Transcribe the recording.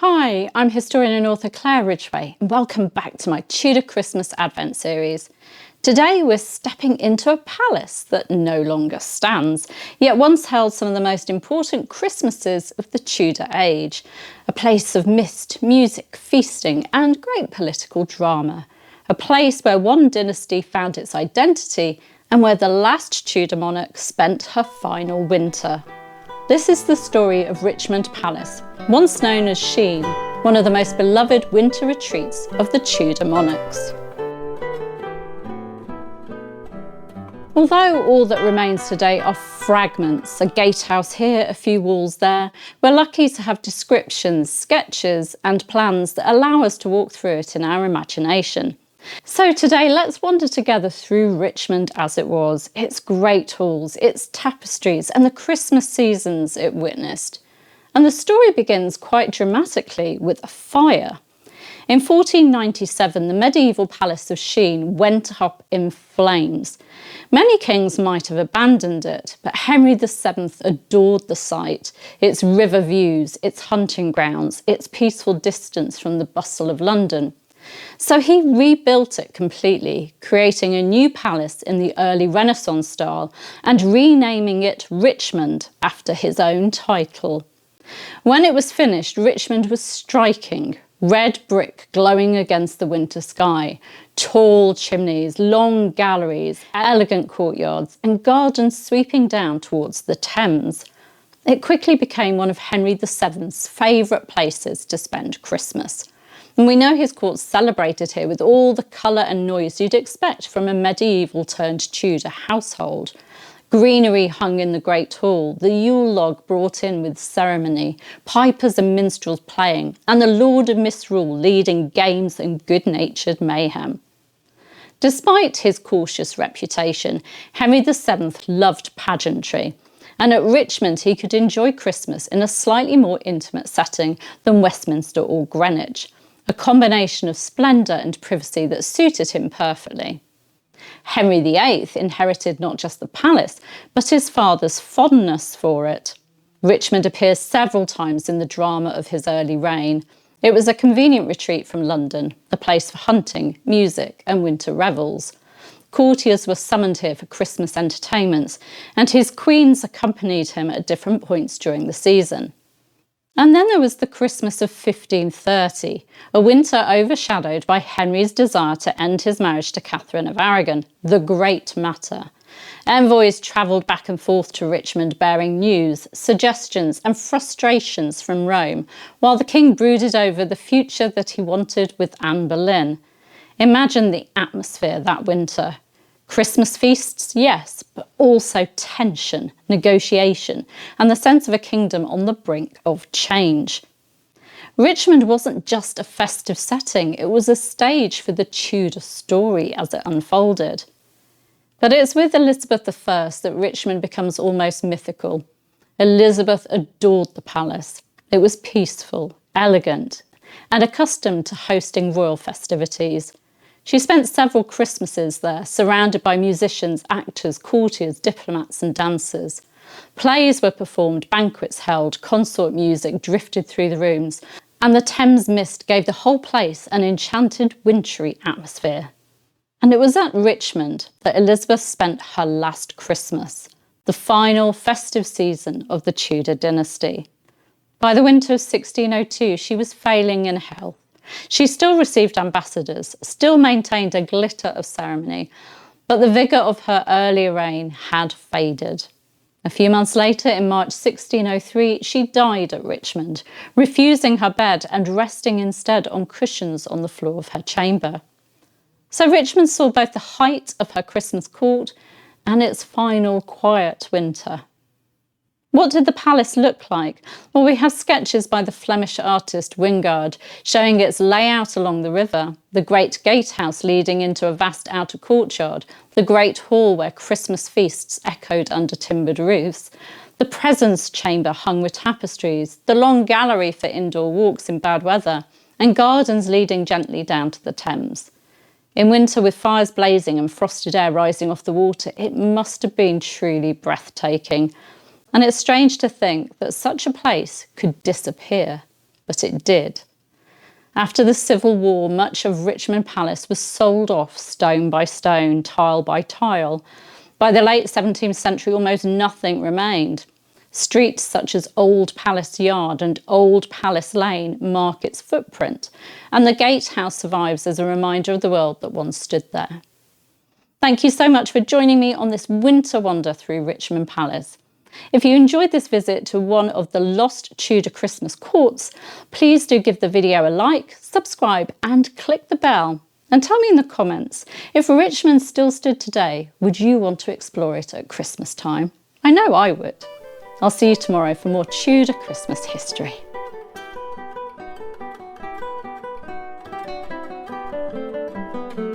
Hi, I'm historian and author Claire Ridgway, and welcome back to my Tudor Christmas Advent series. Today we're stepping into a palace that no longer stands, yet once held some of the most important Christmases of the Tudor age. A place of mist, music, feasting and great political drama. A place where one dynasty found its identity and where the last Tudor monarch spent her final winter. This is the story of Richmond Palace, once known as Shene, one of the most beloved winter retreats of the Tudor monarchs. Although all that remains today are fragments, a gatehouse here, a few walls there, we're lucky to have descriptions, sketches and plans that allow us to walk through it in our imagination. So today let's wander together through Richmond as it was, its great halls, its tapestries and the Christmas seasons it witnessed. And the story begins quite dramatically with a fire. In 1497, the medieval palace of Shene went up in flames. Many kings might have abandoned it, but Henry VII adored the site, its river views, its hunting grounds, its peaceful distance from the bustle of London. So he rebuilt it completely, creating a new palace in the early Renaissance style and renaming it Richmond after his own title. When it was finished, Richmond was striking, red brick glowing against the winter sky, tall chimneys, long galleries, elegant courtyards and gardens sweeping down towards the Thames. It quickly became one of Henry VII's favourite places to spend Christmas. And we know his court celebrated here with all the colour and noise you'd expect from a medieval turned Tudor household. Greenery hung in the Great Hall, the Yule log brought in with ceremony, pipers and minstrels playing, and the Lord of Misrule leading games and good-natured mayhem. Despite his cautious reputation, Henry VII loved pageantry, and at Richmond he could enjoy Christmas in a slightly more intimate setting than Westminster or Greenwich. A combination of splendour and privacy that suited him perfectly. Henry VIII inherited not just the palace, but his father's fondness for it. Richmond appears several times in the drama of his early reign. It was a convenient retreat from London, a place for hunting, music and winter revels. Courtiers were summoned here for Christmas entertainments, and his queens accompanied him at different points during the season. And then there was the Christmas of 1530, a winter overshadowed by Henry's desire to end his marriage to Catherine of Aragon, the great matter. Envoys travelled back and forth to Richmond bearing news, suggestions and frustrations from Rome, while the king brooded over the future that he wanted with Anne Boleyn. Imagine the atmosphere that winter. Christmas feasts, yes, but also tension, negotiation, and the sense of a kingdom on the brink of change. Richmond wasn't just a festive setting, it was a stage for the Tudor story as it unfolded. But it's with Elizabeth I that Richmond becomes almost mythical. Elizabeth adored the palace. It was peaceful, elegant, and accustomed to hosting royal festivities. She spent several Christmases there, surrounded by musicians, actors, courtiers, diplomats and dancers. Plays were performed, banquets held, consort music drifted through the rooms, and the Thames mist gave the whole place an enchanted wintry atmosphere. And it was at Richmond that Elizabeth spent her last Christmas, the final festive season of the Tudor dynasty. By the winter of 1602, she was failing in health. She still received ambassadors, still maintained a glitter of ceremony, but the vigour of her earlier reign had faded. A few months later, in March 1603, she died at Richmond, refusing her bed and resting instead on cushions on the floor of her chamber. So Richmond saw both the height of her Christmas court and its final quiet winter. What did the palace look like? Well, we have sketches by the Flemish artist Wingard showing its layout along the river, the great gatehouse leading into a vast outer courtyard, the great hall where Christmas feasts echoed under timbered roofs, the presence chamber hung with tapestries, the long gallery for indoor walks in bad weather, and gardens leading gently down to the Thames. In winter, with fires blazing and frosted air rising off the water, it must have been truly breathtaking. And it's strange to think that such a place could disappear but it did. After the Civil War, much of Richmond Palace was sold off stone by stone, tile by tile. By the late 17th century, almost nothing remained. Streets such as Old Palace Yard and Old Palace Lane mark its footprint, and the gatehouse survives as a reminder of the world that once stood there. Thank you so much for joining me on this winter wander through Richmond Palace. If you enjoyed this visit to one of the lost Tudor Christmas courts, please do give the video a like, subscribe and click the bell. And tell me in the comments, if Richmond still stood today, would you want to explore it at Christmas time? I know I would. I'll see you tomorrow for more Tudor Christmas history.